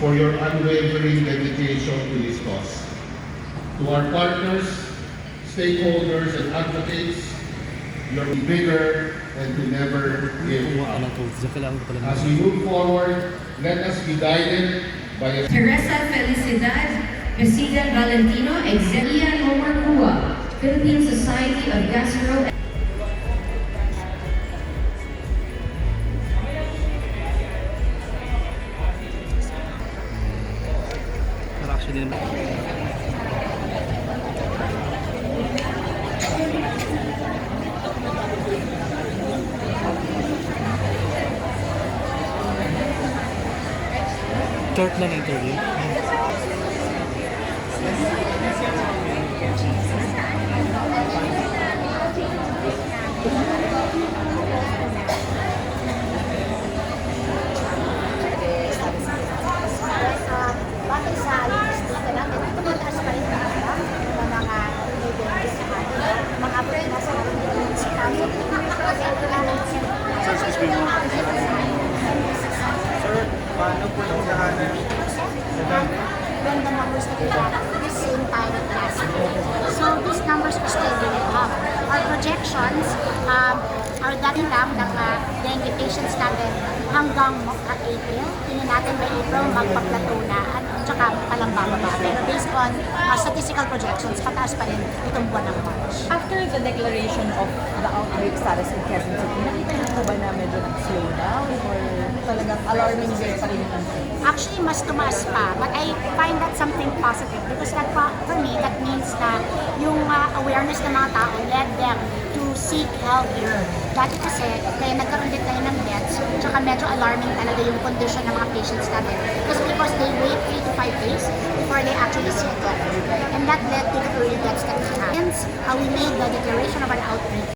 for your unwavering dedication to this cause. To our partners, stakeholders, and advocates, you're bigger and to never give up. As we move forward, let us be guided by a Teresa Felicidad President Valentino, Exelia Homer Cua, Philippine Society of Gastro Actually naman. Short lang interview. Bakit sa logistika natin, tumataas pa rin talaga ng mga ingredients sa atin. Mga abot na sa 6,000. Sir, excuse me mo. Sir, paano po yung lahanan? When the numbers that we have the same time last year. So these numbers are still going up. Our projections are dati lang ng dengue patients natin hanggang April. Tingin natin by April magpa-plateau na at saka palang bababa. Pero based on statistical projections, pataas pa rin itong buwan ng March. After the declaration of the outbreak status in Quezon City, nakita niyo po ba na medyo nag-slow down or talagang alarming rate pa rin yung nangyay? Actually, mas tumaas pa. But I find that something positive because that for me, that means na yung awareness ng mga tao led them to seek help here. Dati kasi, kaya nagkaroon din tayo ng deaths, tsaka medyo alarming talaga yung condition ng mga patients natin. Because they wait 3 to 5 days before they actually see a doctor. And that led to the early deaths that we had. Since we made the declaration of an outbreak,